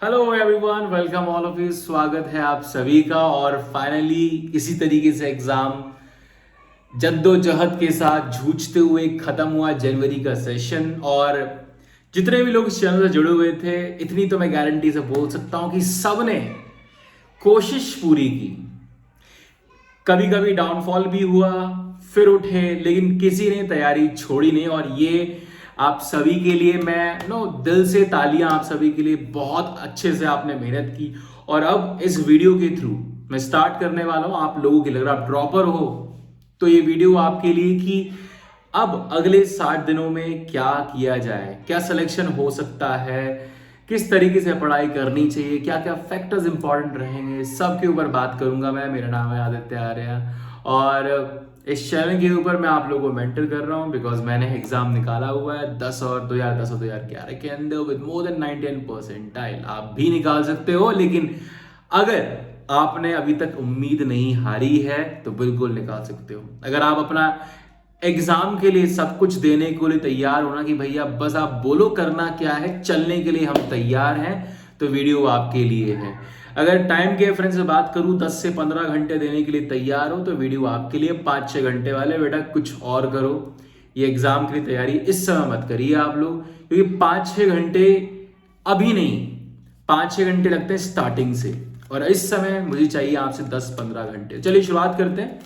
Hello everyone, welcome all of you. स्वागत है आप सभी का। और फाइनली इसी तरीके से एग्जाम जद्दोजहद के साथ जूझते हुए खत्म हुआ जनवरी का सेशन। और जितने भी लोग इस चैनल से जुड़े हुए थे, इतनी तो मैं गारंटी से बोल सकता हूं कि सबने कोशिश पूरी की। कभी कभी डाउनफॉल भी हुआ, फिर उठे, लेकिन किसी ने तैयारी छोड़ी नहीं। और ये आप सभी के लिए मैं दिल से तालियां आप सभी के लिए। बहुत अच्छे से आपने मेहनत की। और अब इस वीडियो के थ्रू मैं स्टार्ट करने वाला हूं आप लोगों के लिए। अगर आप ड्रॉपर हो तो ये वीडियो आपके लिए कि अब अगले 60 दिनों में क्या किया जाए, क्या सिलेक्शन हो सकता है, किस तरीके से पढ़ाई करनी चाहिए, क्या क्या फैक्टर्स इंपॉर्टेंट रहेंगे, सब के ऊपर बात करूंगा मैं। मेरा नाम है आदित्य आर्या और इस चैनल के ऊपर मैं आप लोगों को मेंटर कर रहा हूं बिकॉज मैंने एग्जाम निकाला हुआ है 2010 और 2011 के अंदर विद मोर देन 99%। आप भी निकाल सकते हो, लेकिन अगर आपने अभी तक उम्मीद नहीं हारी है तो बिल्कुल निकाल सकते हो। अगर आप अपना एग्जाम के लिए सब कुछ देने के लिए तैयार होना कि भैया बस आप बोलो करना क्या है, चलने के लिए हम तैयार हैं, तो वीडियो आपके लिए है। अगर टाइम के रेफरेंस से बात करूं 10 से 15 घंटे देने के लिए तैयार हो तो वीडियो आपके लिए 5-6 घंटे वाले। बेटा कुछ और करो, ये एग्जाम की तैयारी इस समय मत करिए आप लोग, क्योंकि 5-6 घंटे अभी नहीं, 5-6 घंटे लगते हैं स्टार्टिंग से, और इस समय मुझे चाहिए आपसे 10-15 घंटे। चलिए शुरुआत करते हैं,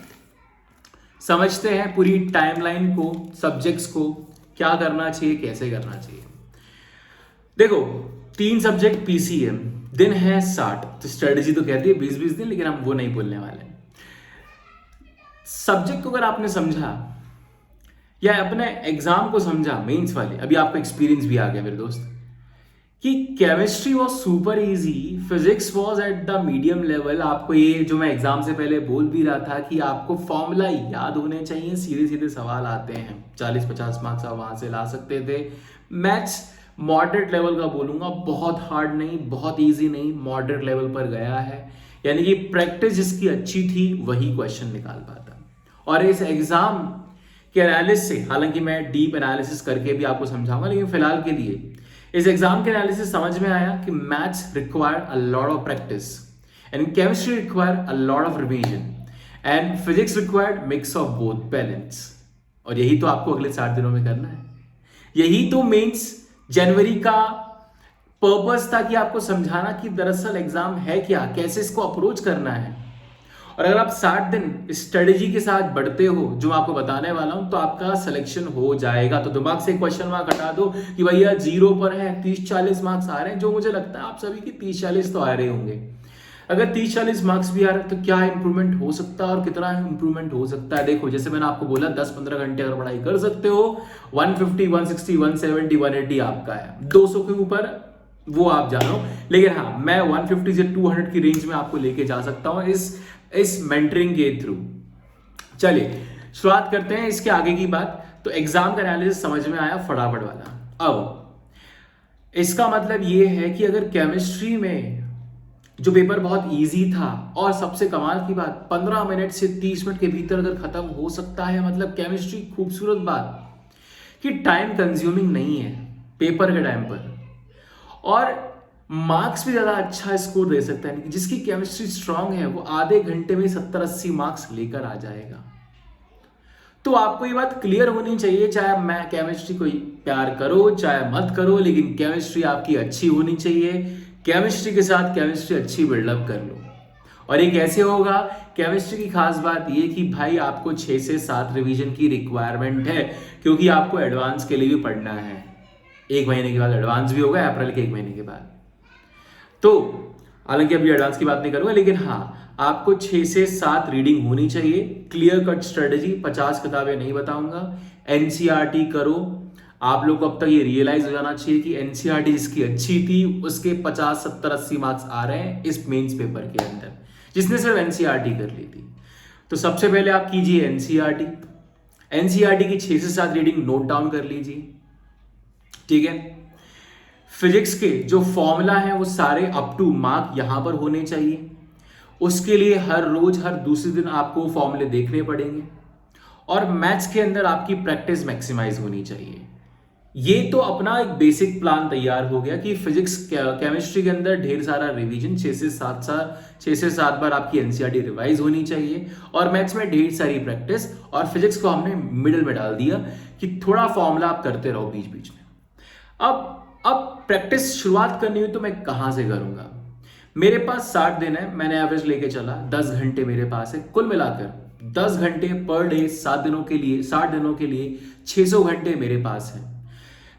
समझते हैं पूरी टाइमलाइन को, सब्जेक्ट्स को, क्या करना चाहिए, कैसे करना चाहिए। देखो, 3 सब्जेक्ट पीसीएम, दिन है 60, तो स्ट्रेटेजी तो कहती है 20-20 दिन, लेकिन हम वो नहीं बोलने वाले। सब्जेक्ट को अगर आपने समझा या अपने एग्जाम को समझा, मेंस वाले, अभी आपको एक्सपीरियंस भी आ गया मेरे दोस्त कि chemistry was super easy, physics was at the medium level. आपको ये जो मैं एग्जाम से पहले बोल भी रहा था कि आपको फॉर्मूला याद होने चाहिए, सीधे सीधे सवाल आते हैं, 40-50 मार्क्स आप वहां से ला सकते थे। मैथ्स मॉडरेट लेवल का बोलूंगा, बहुत हार्ड नहीं, बहुत इजी नहीं, मॉडरेट लेवल पर गया है। यानी कि प्रैक्टिस जिसकी अच्छी थी वही क्वेश्चन निकाल पाता। और इस एग्जाम के एनालिसिस से, हालांकि मैं डीप एनालिसिस करके भी आपको समझाऊंगा, लेकिन फिलहाल के लिए इस एग्जाम के एनालिसिस समझ में आया कि maths require a lot of practice and chemistry require a lot of revision and physics required mix of both balance. और यही तो आपको अगले 60 दिनों में करना है। यही तो मेंस जनवरी का पर्पस था कि आपको समझाना कि दरअसल एग्जाम है क्या, कैसे इसको अप्रोच करना है। और अगर आप 60 दिन स्ट्रेटेजी के साथ बढ़ते हो, जो मैं आपको बताने वाला हूं, तो आपका सिलेक्शन हो जाएगा। तो दिमाग से क्वेश्चन मार्क हटा दो कि भैया 0 पर है, 30-40 मार्क्स आ रहे हैं, जो मुझे लगता है आप सभी की 30-40 तो आ रहे होंगे। अगर 30-40 मार्क्स भी आ रहे हैं तो क्या इंप्रूवमेंट हो सकता है और कितना इंप्रूवमेंट हो सकता है। देखो, जैसे मैंने आपको बोला 10-15 घंटे अगर पढ़ाई कर सकते हो, 150, 160, 170, 180 आपका है। 200 के ऊपर वो आप जानो, लेकिन हाँ, मैं 150 से 200 की रेंज में आपको लेके जा सकता हूं इस मेंटरिंग के थ्रू। चलिए शुरुआत करते हैं इसके आगे की बात। तो एग्जाम का एनालिसिस समझ में आया फटाफट वाला। अब इसका मतलब ये है कि अगर केमिस्ट्री में जो पेपर बहुत इजी था, और सबसे कमाल की बात 15 मिनट से 30 मिनट के भीतर अगर खत्म हो सकता है, मतलब केमिस्ट्री खूबसूरत बात कि टाइम कंज्यूमिंग नहीं है पेपर के टाइम पर, और मार्क्स भी ज्यादा अच्छा स्कोर दे सकता है। जिसकी केमिस्ट्री स्ट्रांग है वो आधे घंटे में 70-80 मार्क्स लेकर आ जाएगा। तो आपको ये बात क्लियर होनी चाहिए, चाहे मैं केमिस्ट्री को प्यार करो चाहे मत करो, लेकिन केमिस्ट्री आपकी अच्छी होनी चाहिए। केमिस्ट्री के साथ केमिस्ट्री अच्छी बिल्डअप कर लो। और ये कैसे होगा? केमिस्ट्री की खास बात ये कि भाई आपको 6 से 7 रिवीजन की रिक्वायरमेंट है, क्योंकि आपको एडवांस के लिए भी पढ़ना है। 1 महीने के बाद एडवांस भी होगा, अप्रैल के 1 महीने के बाद। तो हालांकि अभी एडवांस की बात नहीं करूंगा, लेकिन हाँ, आपको 6 से 7 रीडिंग होनी चाहिए। क्लियर कट स्ट्रेटेजी, 50 किताबें नहीं बताऊंगा। एनसीईआरटी करो। आप लोग को अब तक ये रियलाइज हो जाना चाहिए कि एनसीईआरटी जिसकी अच्छी थी उसके 50, 70, 80 मार्क्स आ रहे हैं इस मेंस पेपर के अंदर, जिसने सिर्फ एनसीईआरटी कर ली थी। तो सबसे पहले आप कीजिए एनसीईआरटी। एनसीईआरटी की 6 से 7 रीडिंग नोट डाउन कर लीजिए, ठीक है। फिजिक्स के जो फॉर्मूला है वो सारे अप टू मार्क यहां पर होने चाहिए। उसके लिए हर रोज हर दूसरे दिन आपको फॉर्मूले देखने पड़ेंगे। और मैथ्स के अंदर आपकी प्रैक्टिस मैक्सिमाइज होनी चाहिए। ये तो अपना एक बेसिक प्लान तैयार हो गया कि फिजिक्स केमिस्ट्री के अंदर ढेर सारा रिवीजन, 6 से 7 बार आपकी एनसीईआरटी रिवाइज होनी चाहिए, और मैथ्स में ढेर सारी प्रैक्टिस, और फिजिक्स को हमने मिडिल में डाल दिया कि थोड़ा फॉर्मूला आप करते रहो बीच बीच में। अब प्रैक्टिस शुरुआत करनी हुई तो मैं कहाँ से करूँगा? मेरे पास 60 दिन है, मैंने एवरेज लेके चला, 10 घंटे मेरे पास है, कुल मिलाकर 10 घंटे पर डे, 60 दिनों के लिए 600 घंटे मेरे पास है।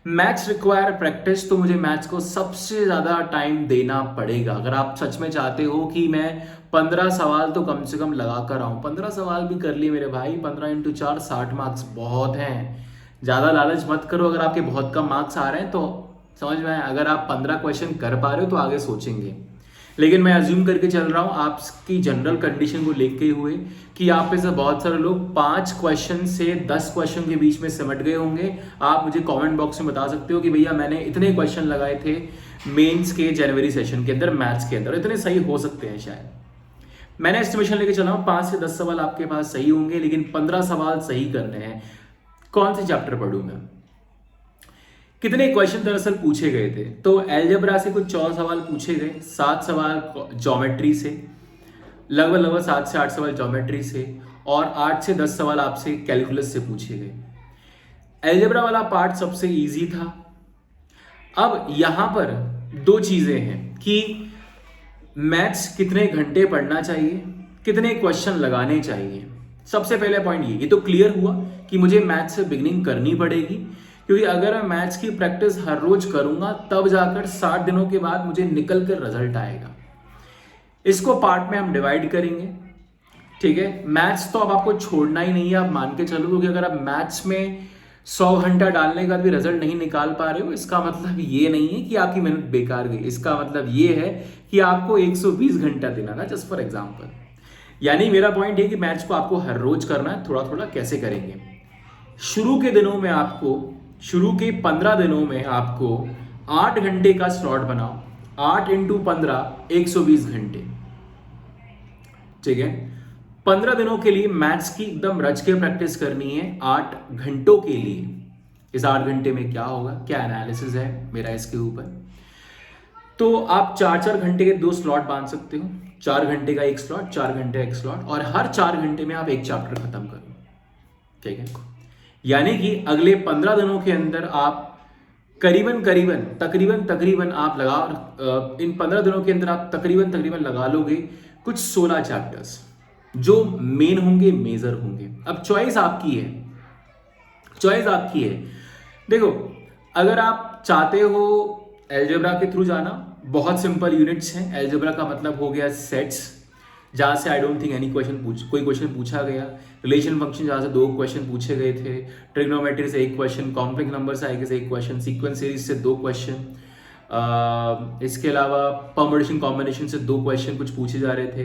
मैथ्स रिक्वायर प्रैक्टिस, तो मुझे मैथ्स को सबसे ज़्यादा टाइम देना पड़ेगा। अगर आप सच में चाहते हो कि मैं 15 सवाल तो कम से कम लगा कर आऊँ, 15 सवाल भी कर लिए मेरे भाई, 15 × 4 60 मार्क्स बहुत हैं। ज़्यादा लालच मत करो, अगर आपके बहुत कम मार्क्स आ रहे हैं तो समझ में आए, अगर आप 15 क्वेश्चन कर पा रहे हो तो आगे सोचेंगे। लेकिन मैं अज्यूम करके चल रहा हूँ आपकी जनरल कंडीशन को लेके हुए कि आप में से बहुत सारे लोग 5 क्वेश्चन से 10 क्वेश्चन के बीच में सिमट गए होंगे। आप मुझे कमेंट बॉक्स में बता सकते हो कि भैया मैंने इतने क्वेश्चन लगाए थे मेंस के जनवरी सेशन के अंदर मैथ्स के अंदर, इतने सही हो सकते हैं शायद। मैंने एस्टिमेशन लेके चला हूँ 5 से 10 सवाल आपके पास सही होंगे, लेकिन 15 सवाल सही करने हैं। कौन से चैप्टर पढ़ूँ मैं? कितने क्वेश्चन दरअसल पूछे गए थे? तो एलजेब्रा से कुछ 14 सवाल पूछे गए, 7 सवाल ज्योमेट्री से, लगभग 7 से 8 सवाल ज्योमेट्री से, और 8 से 10 सवाल आपसे कैलकुलस से पूछे गए। एलजेब्रा वाला पार्ट सबसे इजी था। अब यहां पर 2 चीजें हैं कि मैथ्स कितने घंटे पढ़ना चाहिए, कितने क्वेश्चन लगाने चाहिए। सबसे पहले पॉइंट ये तो क्लियर हुआ कि मुझे मैथ्स से बिगिनिंग करनी पड़ेगी, क्योंकि अगर मैं मैथ्स की प्रैक्टिस हर रोज करूंगा तब जाकर 60 दिनों के बाद मुझे निकल कर रिजल्ट आएगा। इसको पार्ट में हम डिवाइड करेंगे, ठीक है। मैथ्स तो अब आपको छोड़ना ही नहीं है, आप मान के चलो, क्योंकि अगर आप मैथ्स में 100 घंटा डालने के बाद भी रिजल्ट नहीं निकाल पा रहे हो, इसका मतलब ये नहीं है कि आपकी मेहनत बेकार गई। इसका मतलब ये है कि आपको 120 घंटा देना था, जस्ट फॉर एग्जाम्पल। यानी मेरा पॉइंट है कि मैथ्स को आपको हर रोज करना है, थोड़ा थोड़ा कैसे करेंगे। शुरू के 15 दिनों में आपको 8 घंटे का स्लॉट बनाओ, 8 × 15 120 घंटे, ठीक है। 15 दिनों के लिए मैथ्स की एकदम रच के प्रैक्टिस करनी है 8 घंटों के लिए। इस 8 घंटे में क्या होगा, क्या एनालिसिस है मेरा इसके ऊपर। तो आप 4-4 घंटे के 2 स्लॉट बांध सकते हो, 4 घंटे का एक स्लॉट, 4 घंटे का एक स्लॉट, और हर 4 घंटे में आप एक चैप्टर खत्म करो, ठीक है। यानी कि अगले 15 दिनों के अंदर आप तकरीबन आप इन 15 दिनों के अंदर आप तकरीबन लगा लोगे कुछ 16 चैप्टर्स, जो मेन होंगे, मेजर होंगे। अब चॉइस आपकी है। देखो, अगर आप चाहते हो एलजेब्रा के थ्रू जाना, बहुत सिंपल यूनिट्स हैं। एलजेब्रा का मतलब हो गया सेट्स, जहाँ से आई डोंट थिंक कोई क्वेश्चन पूछा गया। रिलेशन फंक्शन जहाँ से 2 क्वेश्चन पूछे गए थे, ट्रिग्नोमेट्री से 1 क्वेश्चन, कॉम्प्लेक्स नंबर से आएगा से 1 क्वेश्चन, सीक्वेंस सीरीज से 2 क्वेश्चन, इसके अलावा परम्यूटेशन कॉम्बिनेशन से 2 क्वेश्चन कुछ पूछे जा रहे थे,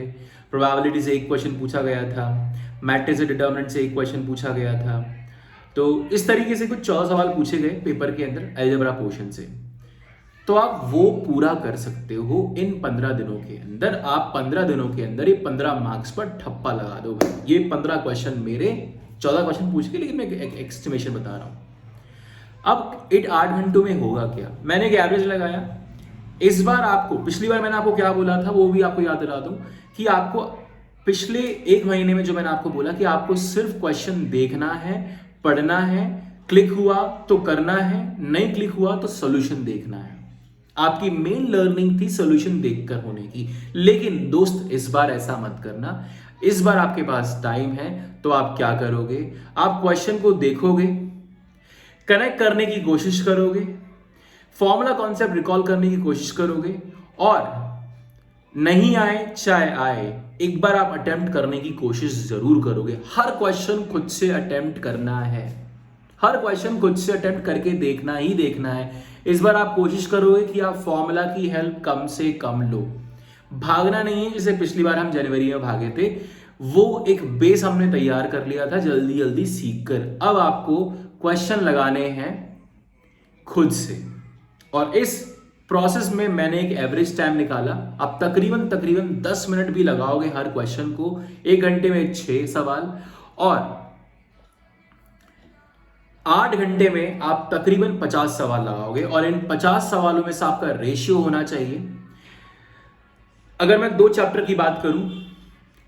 प्रोबेबिलिटी से 1 क्वेश्चन पूछा गया था, मैट्रिक्स से डिटर्मिनेंट से 1 क्वेश्चन पूछा गया था। तो इस तरीके से कुछ 14 सवाल पूछे गए पेपर के अंदर एलजेब्रा पोर्शन से। तो आप वो पूरा कर सकते हो इन 15 दिनों के अंदर। आप 15 दिनों के अंदर ये 15 मार्क्स पर ठप्पा लगा दो। ये 15 क्वेश्चन मेरे, 14 क्वेश्चन पूछ के, लेकिन मैं एक एस्टिमेशन बता रहा हूँ। अब 8 घंटों में होगा क्या? मैंने एक एवरेज लगाया। इस बार आपको, पिछली बार मैंने आपको क्या बोला था वो भी आपको याद दिला दूं कि आपको पिछले 1 महीने में जो मैंने आपको बोला कि आपको सिर्फ क्वेश्चन देखना है, पढ़ना है, क्लिक हुआ तो करना है, नहीं क्लिक हुआ तो सोल्यूशन देखना है। आपकी मेन लर्निंग थी सोल्यूशन देखकर होने की। लेकिन दोस्त, इस बार ऐसा मत करना। इस बार आपके पास टाइम है, तो आप क्या करोगे? आप क्वेश्चन को देखोगे, कनेक्ट करने की कोशिश करोगे, फॉर्मूला कॉन्सेप्ट रिकॉल करने की कोशिश करोगे, और नहीं आए चाहे आए, एक बार आप अटेम्प्ट करने की कोशिश जरूर करोगे। हर क्वेश्चन खुद से अटेम्प्ट करना है, हर क्वेश्चन खुद से अटेम्प्ट करके देखना ही देखना है। इस बार आप कोशिश करोगे कि आप फॉर्मूला की हेल्प कम से कम लो। भागना नहीं है, जैसे पिछली बार हम जनवरी में भागे थे, वो एक बेस हमने तैयार कर लिया था जल्दी जल्दी सीख कर। अब आपको क्वेश्चन लगाने हैं खुद से, और इस प्रोसेस में मैंने एक एवरेज टाइम निकाला। आप तकरीबन 10 मिनट भी लगाओगे हर क्वेश्चन को, 1 घंटे में 6 सवाल, और 8 घंटे में आप तकरीबन 50 सवाल लगाओगे और इन 50 सवालों में से आपका रेशियो होना चाहिए, अगर मैं 2 चैप्टर की बात करूं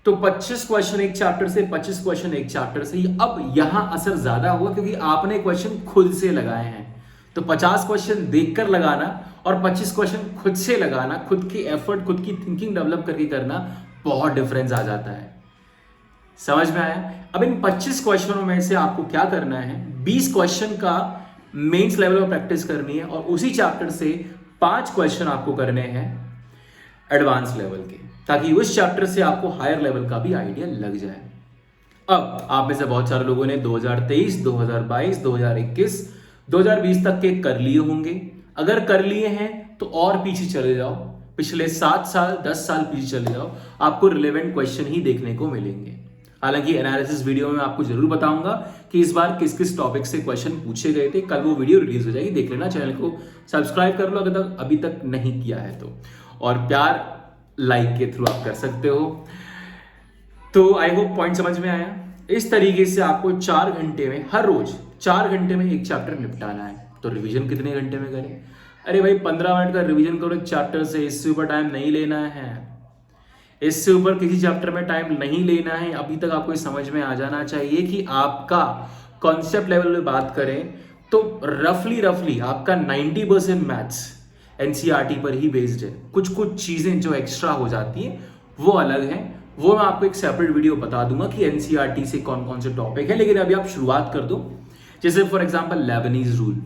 तो 25 क्वेश्चन एक चैप्टर से, 25 क्वेश्चन एक चैप्टर से। अब यहां असर ज्यादा हुआ क्योंकि आपने क्वेश्चन खुद से लगाए हैं। तो 50 क्वेश्चन देखकर लगाना और 25 क्वेश्चन खुद से लगाना, खुद की एफर्ट, खुद की थिंकिंग डेवलप करके करना, बहुत डिफरेंस आ जाता है। समझ में आया? अब इन 25 क्वेश्चनों में से आपको क्या करना है, 20 क्वेश्चन का मेंस लेवल पर प्रैक्टिस करनी है और उसी चैप्टर से 5 क्वेश्चन आपको करने हैं एडवांस लेवल के, ताकि उस चैप्टर से आपको हायर लेवल का भी आइडिया लग जाए। अब आप में से बहुत सारे लोगों ने 2023, 2022, 2021, 2020 तक के कर लिए होंगे। अगर कर लिए हैं तो और पीछे चले जाओ, पिछले 7 साल 10 साल पीछे चले जाओ, आपको रिलेवेंट क्वेश्चन ही देखने को मिलेंगे। हालांकि एनालिसिस वीडियो में आपको जरूर बताऊंगा कि इस बार किस किस टॉपिक से क्वेश्चन पूछे गए थे। कल वो वीडियो रिलीज हो जाएगी, देख लेना। चैनल को सब्सक्राइब कर लो अगर अभी तक नहीं किया है तो, और प्यार लाइक के थ्रू आप कर सकते हो। तो आई होप पॉइंट समझ में आया। इस तरीके से आपको 4 घंटे में, हर रोज 4 घंटे में एक चैप्टर निपटाना है। तो रिवीजन कितने घंटे में करें? अरे भाई 15 मिनट का रिवीजन करो एक चैप्टर से, इससे ऊपर टाइम नहीं लेना है। इससे ऊपर किसी चैप्टर में टाइम नहीं लेना है। अभी तक आपको समझ में आ जाना चाहिए कि आपका कॉन्सेप्ट लेवल में बात करें तो रफली आपका 90% मैथ्स एनसीईआरटी पर ही बेस्ड है। कुछ चीजें जो एक्स्ट्रा हो जाती है वो अलग है, वो मैं आपको एक सेपरेट वीडियो बता दूंगा कि एनसीईआरटी से कौन कौन से टॉपिक है। लेकिन अभी आप शुरुआत कर दो। जैसे फॉर एग्जांपल लेबनीज रूल,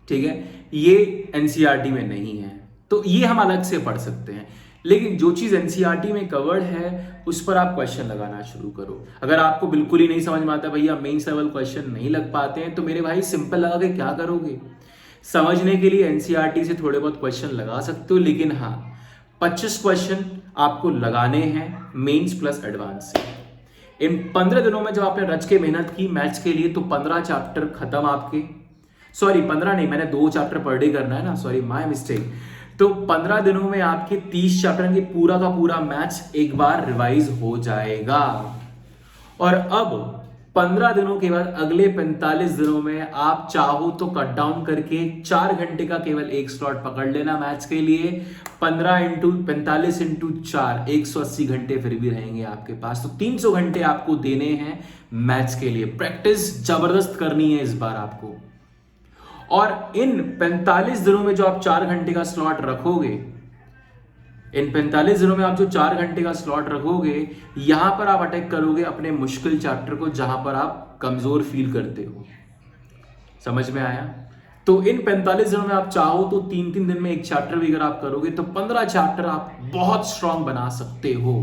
ठीक है, ये एनसीईआरटी में नहीं है तो ये हम अलग से पढ़ सकते हैं। लेकिन जो चीज एनसीईआरटी में कवर्ड है उस पर आप क्वेश्चन लगाना शुरू करो। अगर आपको बिल्कुल ही नहीं समझ में आता, भैया मेंस लेवल क्वेश्चन नहीं लग पाते हैं, तो मेरे भाई सिंपल लगा के क्या करोगे? समझने के लिए एनसीईआरटी से थोड़े बहुत क्वेश्चन लगा सकते हो, लेकिन हाँ 25 क्वेश्चन आपको लगाने हैं मेंस प्लस एडवांस से। इन 15 दिनों में जब आपने रच के मेहनत की मैथ्स के लिए तो 15 चैप्टर खत्म आपके। सॉरी 15 नहीं, मैंने 2 चैप्टर पर डे करना है ना, सॉरी माय मिस्टेक। तो 15 दिनों में आपके 30 चैप्टर के पूरा का पूरा मैथ्स एक बार रिवाइज हो जाएगा। और अब 15 दिनों के बाद अगले 45 दिनों में आप चाहो तो कट डाउन करके 4 घंटे का केवल एक स्लॉट पकड़ लेना मैथ्स के लिए। 15 इंटू 45 इंटू 4, 180 घंटे फिर भी रहेंगे आपके पास। तो 300 घंटे आपको देने हैं मैथ्स के लिए। प्रैक्टिस जबरदस्त करनी है इस बार आपको। और इन 45 दिनों में जो आप 4 घंटे का स्लॉट रखोगे, इन 45 दिनों में आप जो 4 घंटे का स्लॉट रखोगे, यहां पर आप अटैक करोगे अपने मुश्किल चैप्टर को जहां पर आप कमजोर फील करते हो। समझ में आया? तो इन 45 दिनों में आप चाहो तो 3-3 दिन में एक चैप्टर भी अगर आप करोगे तो 15 चैप्टर आप बहुत स्ट्रांग बना सकते हो।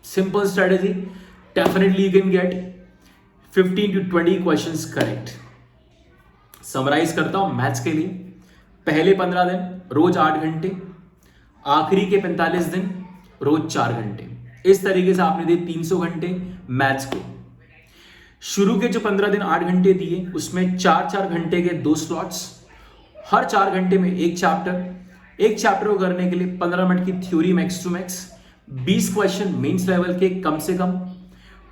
Simple strategy, definitely you can get 15 to 20 questions correct. Summarise करता हूं मैथ्स के लिए। पहले 15 दिन रोज 8 घंटे, आखिरी के 45 दिन रोज 4 घंटे। इस तरीके से आपने दिए 300 घंटे मैथ्स को। शुरू के जो 15 दिन 8 घंटे दिए उसमें 4-4 घंटे के 2 स्लॉट्स, हर 4 घंटे में एक चैप्टर को करने के लिए 15 मिनट की theory max to max, 20 question mains level के कम से कम,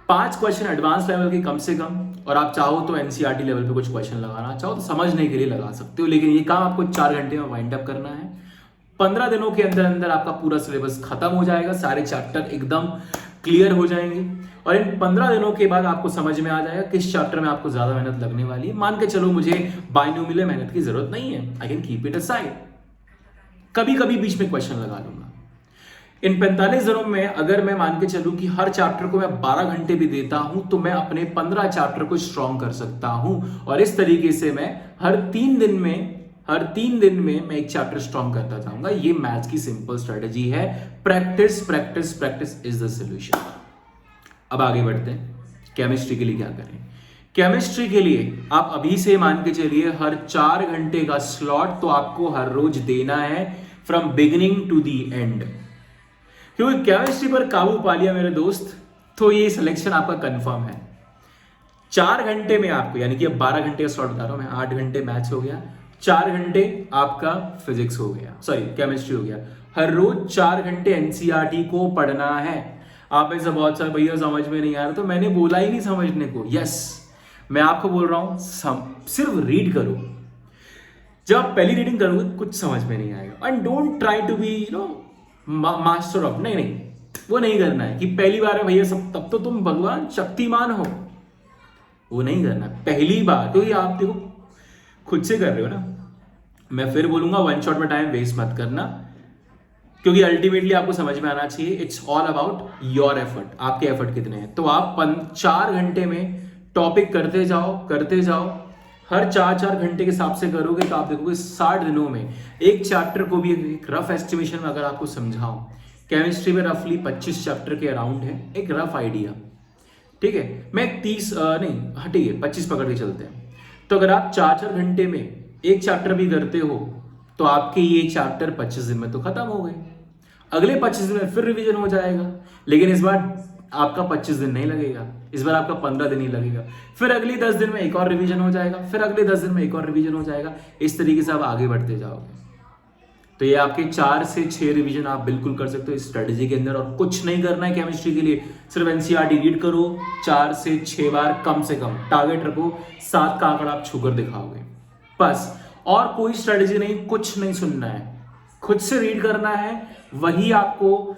5 क्वेश्चन एडवांस लेवल के कम से कम। और आप चाहो तो एनसीईआरटी लेवल पे कुछ क्वेश्चन लगाना चाहो तो समझने के लिए लगा सकते हो, लेकिन ये काम आपको 4 घंटे में वाइंड अप करना है। 15 दिनों के अंदर अंदर आपका पूरा सिलेबस खत्म हो जाएगा, सारे चैप्टर एकदम क्लियर हो जाएंगे। और इन 15 दिनों के बाद आपको समझ में आ जाएगा किस चैप्टर में आपको ज्यादा मेहनत लगने वाली है। मान के चलो मुझे बायनोमियल मेहनत की जरूरत नहीं है, I can keep it aside, कभी कभी बीच में क्वेश्चन लगा लूंगा। इन 45 दिनों में अगर मैं मान के चलूं कि हर चैप्टर को मैं 12 घंटे भी देता हूं तो मैं अपने 15 चैप्टर को स्ट्रॉन्ग कर सकता हूं। और इस तरीके से मैं हर 3 दिन में मैं एक चैप्टर स्ट्रॉन्ग करता जाऊंगा। ये मैथ्स की सिंपल स्ट्रेटेजी है। Practice practice practice is the solution. अब आगे बढ़ते हैं, केमिस्ट्री के लिए क्या करें। केमिस्ट्री के लिए आप अभी से मान के चलिए हर 4 घंटे का स्लॉट तो आपको हर रोज देना है from beginning to the end. क्योंकि केमिस्ट्री पर काबू पा लिया मेरे दोस्त तो ये सिलेक्शन आपका कंफर्म है। 4 घंटे में आपको, यानी कि अब 12 घंटे का स्लॉट बता रहा हूं मैं, 8 घंटे मैथ्स हो गया, 4 घंटे आपका फिजिक्स हो गया, सॉरी केमिस्ट्री हो गया। हर रोज 4 घंटे एनसीईआरटी को पढ़ना है। आप में से बहुत सारे भैया समझ में नहीं आ रहा, तो मैंने बोला ही नहीं समझने को। यस, मैं आपको बोल रहा हूं सिर्फ रीड करो। जब आप पहली रीडिंग करोगे कुछ समझ में नहीं आएगा। And don't try to be master of, नहीं, वो नहीं करना है कि पहली बार है भैया सब, तब तो तुम भगवान शक्तिमान हो, वो नहीं करना पहली बार। तो ये आप देखो खुद से कर रहे हो ना। मैं फिर बोलूंगा वन शॉट में टाइम वेस्ट मत करना, क्योंकि अल्टीमेटली आपको समझ में आना चाहिए it's all about your effort, आपके एफर्ट कितने हैं। तो आप 4 घंटे में टॉपिक करते जाओ, हर 4 घंटे के हिसाब से करोगे तो आप देखोगे 60 दिनों में एक चैप्टर को भी एक रफ एस्टिमेशन में अगर आपको समझाऊं, केमिस्ट्री में रफली 25 चैप्टर के अराउंड है, एक रफ आइडिया, ठीक है। मैं 30 नहीं हटिए 25 पकड़ के चलते हैं। तो अगर आप 4 घंटे में एक चैप्टर भी करते हो तो आपके ये चैप्टर 25 दिन में तो खत्म हो गए। अगले 25 दिन में फिर रिवीजन हो जाएगा, लेकिन इस बार आपका 25 दिन नहीं लगेगा, इस बार आपका 15 दिन ही लगेगा। फिर अगले 10 दिन में एक और रिवीजन हो जाएगा, फिर अगले 10 दिन में एक और रिवीजन हो जाएगा। इस तरीके से आप आगे बढ़ते जाओगे। तो ये आपके 4 से 6 रिवीजन आप बिल्कुल कर सकते हो इस स्ट्रेटेजी के अंदर, और कुछ नहीं करना है केमिस्ट्री के लिए। सिर्फ एनसीईआरटी रीड करो 4 से 6 बार, कम से कम टारगेट रखो, 7 का आंकड़ा आप छूकर दिखाओगे बस। और कोई स्ट्रेटेजी नहीं, कुछ नहीं सुनना है, खुद से रीड करना है, वही आपको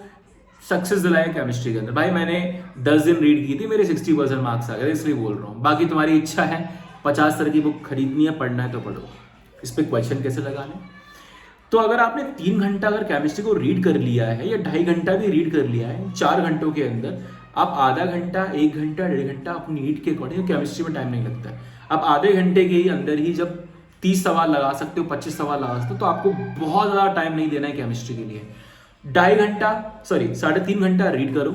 सक्सेस दिलाए केमिस्ट्री के अंदर। भाई मैंने 10 दिन रीड की थी, मेरे 60% मार्क्स आ गए, इसलिए बोल रहा हूँ। बाकी तुम्हारी इच्छा है, 50 तरह की बुक खरीदनी है, पढ़ना है तो पढ़ो। इस पर क्वेश्चन कैसे लगाने। तो अगर आपने 3 घंटा अगर केमिस्ट्री को रीड कर लिया है, या 2.5 घंटा भी रीड कर लिया है, 4 घंटों के अंदर आप आधा घंटा, 1 घंटा, 1.5 घंटा अपनी नीड के अकॉर्डिंग, केमिस्ट्री में टाइम नहीं लगता है, आप आधे घंटे के ही अंदर ही जब 30 सवाल लगा सकते हो, 25 सवाल लगा सकते हो, तो आपको बहुत ज़्यादा टाइम नहीं देना है केमिस्ट्री के लिए। 3.5 घंटा रीड करो,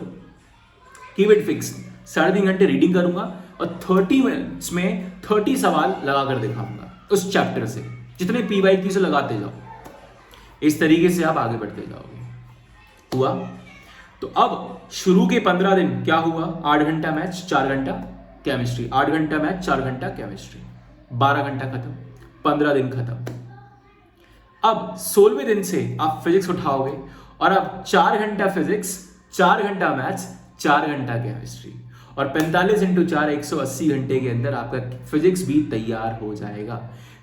कीप इट फिक्स। 3.5 घंटे रीडिंग करूंगा और 30 मिनट्स में 30 सवाल लगा कर दिखाऊंगा उस चैप्टर से, जितने PYQ से लगाते जाओ। इस तरीके से आप आगे बढ़ते जाओगे। हुआ? तो अब शुरू के 15 दिन क्या हुआ? 8 घंटा मैथ्स, 4 घंटा केमिस्ट्री, 8 घंटा मैथ्स, 4 घंटा केमिस्ट्री, 12 घंटा खत्म, 15 दिन खत्म। अब 16वें दिन से आप फिजिक्स उठाओगे और अब 4 घंटा फिजिक्स, 4 घंटा मैथ्स, 4 घंटा केमिस्ट्री, और 45 × 4 180 घंटे के अंदर आपका फिजिक्स भी तैयार हो जाएगा।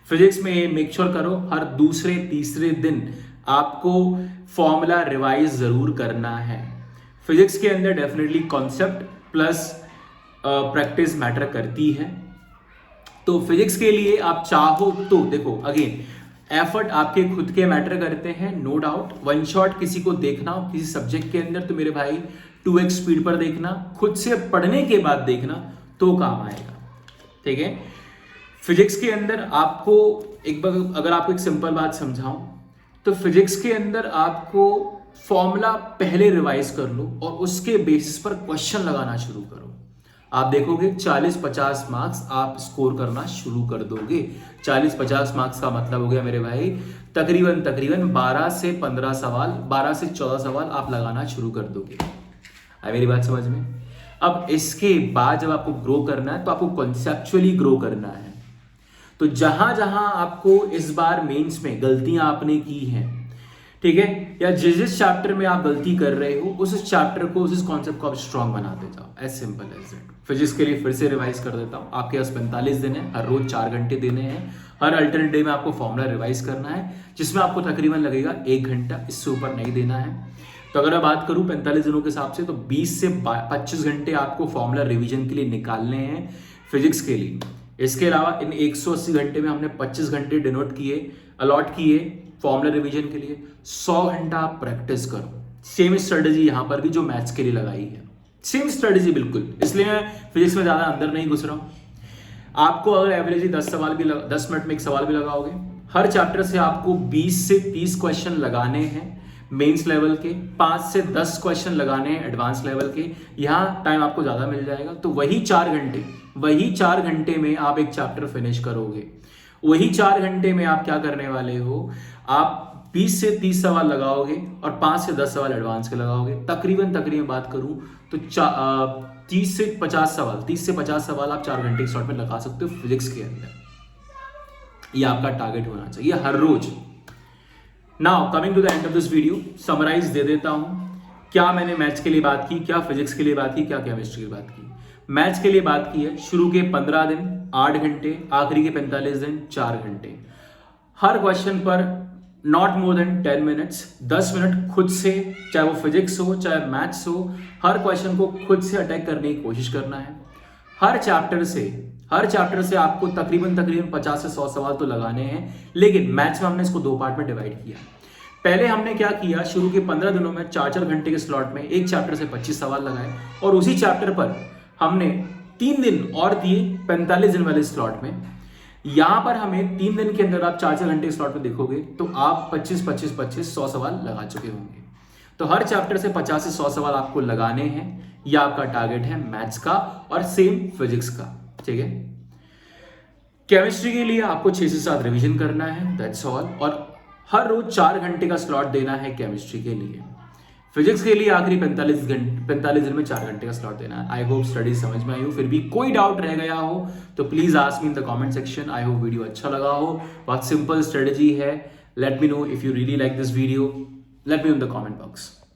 फिजिक्स में मेक श्योर करो हर दूसरे तीसरे दिन आपको फॉर्मूला रिवाइज जरूर करना है। फिजिक्स के अंदर definitely concept plus practice matter करती है। तो फिजिक्स के लिए आप चाहो तो देखो, अगेन एफर्ट आपके खुद के मैटर करते हैं, नो डाउट। वन शॉट किसी को देखना हो किसी सब्जेक्ट के अंदर तो मेरे भाई 2x स्पीड पर देखना, खुद से पढ़ने के बाद देखना तो काम आएगा, ठीक है। फिजिक्स के अंदर आपको अगर आपको एक सिंपल बात समझाऊं तो फिजिक्स के अंदर आपको फॉर्मूला पहले रिवाइज कर लो और उसके बेसिस पर क्वेश्चन लगाना शुरू करो। आप देखोगे 40-50 मार्क्स आप स्कोर करना शुरू कर दोगे। 40-50 मार्क्स का मतलब हो गया मेरे भाई तकरीबन 12 से 15 सवाल, 12 से 14 सवाल आप लगाना शुरू कर दोगे। आई मेरी बात समझ में? अब इसके बाद जब आपको ग्रो करना है तो आपको कॉन्सेप्चुअली ग्रो करना है। तो जहां जहां आपको इस बार मेंस में गलतियां आपने की हैं, ठीक है, या जिस चैप्टर में आप गलती कर रहे हो उस चैप्टर को, उस कॉन्सेप्ट को आप स्ट्रॉन्ग बनाते जाओ। As simple as that. Physics के लिए फिर से रिवाइज कर देता हूं। आपके पास 45 दिन है, हर रोज 4 घंटे देने हैं, हर अल्टरनेट डे में आपको फॉर्मूला रिवाइज करना है, जिसमें आपको तकरीबन लगेगा 1 घंटा, इससे ऊपर नहीं देना है। तो अगर मैं बात करूं 45 दिनों के हिसाब से तो 20 से 25 घंटे आपको फॉर्मूला रिवीजन के लिए निकालने हैं फिजिक्स के लिए। इसके अलावा इन 180 घंटे में हमने 25 घंटे डिनोट किए, अलॉट किए फॉर्मूला रिवीजन के लिए। 100 घंटा आप प्रैक्टिस करो। सेम स्ट्रेटेजी यहां पर भी जो मैथ्स के लिए लगाई है, सेम स्ट्रेटेजी बिल्कुल। इसलिए मैं फिजिक्स में ज्यादा अंदर नहीं घुस रहा हूं। आपको अगर एवरेज 10 मिनट में एक सवाल भी लगाओगे, हर चैप्टर से आपको 20 से 30 क्वेश्चन लगाने हैं मेंस लेवल के, 5 से 10 क्वेश्चन लगाने हैं एडवांस लेवल के। यहाँ टाइम आपको ज्यादा मिल जाएगा। तो वही 4 घंटे में आप एक चैप्टर फिनिश करोगे। वही 4 घंटे में आप क्या करने वाले हो, आप 20 से 30 सवाल लगाओगे और 5 से 10 सवाल एडवांस के लगाओगे। तकरीबन बात करूं तो 30 से 50 सवाल आप 4 घंटे के स्लॉट में लगा सकते हो फिजिक्स के अंदर। ये आपका टारगेट होना चाहिए हर रोज। Now coming to the end of this video, summarise दे देता हूं क्या मैंने मैथ्स के लिए बात की, क्या फिजिक्स के लिए बात की, क्या केमिस्ट्री की बात की। मैथ्स के लिए बात की है शुरू के 15 दिन 8 घंटे, आखिरी के 45 दिन 4 घंटे। हर क्वेश्चन पर not more than 10 minutes, 10 minute खुद से, चाहे वो फिजिक्स हो चाहे मैथ्स हो, हर क्वेश्चन को खुद से अटैक करने की कोशिश करना है। हर चैप्टर से आपको तकरीबन 50 से 100 सवाल तो लगाने हैं, लेकिन मैथ्स में हमने इसको 2 पार्ट में डिवाइड किया। पहले हमने क्या किया, शुरू के 15 दिनों में 4-4 घंटे के स्लॉट में एक चैप्टर से 25 सवाल लगाए, और उसी चैप्टर पर हमने 3 दिन और दिए 45 दिन वाले स्लॉट में। यहां पर हमें 3 दिन के अंदर आप 4-4 घंटे स्लॉट में देखोगे तो आप 25-25-25 100 सवाल लगा चुके होंगे। तो हर चैप्टर से 50 से 100 सवाल आपको लगाने हैं, यह आपका टारगेट है मैथ्स का, और सेम फिजिक्स का। ठीक है, केमिस्ट्री के लिए आपको 6 से 7 रिवीजन करना है, दैट्स ऑल, और हर रोज 4 घंटे का स्लॉट देना है केमिस्ट्री के लिए। फिजिक्स के लिए आखिरी 45 दिन में 4 घंटे का स्लॉट देना है। आई होप स्टडीज समझ में आई हो, फिर भी कोई डाउट रह गया हो तो please ask me in the comment section. I hope video अच्छा लगा हो, बहुत सिंपल स्ट्रेटजी है। Let me know if you really like this video, let me in the comment box.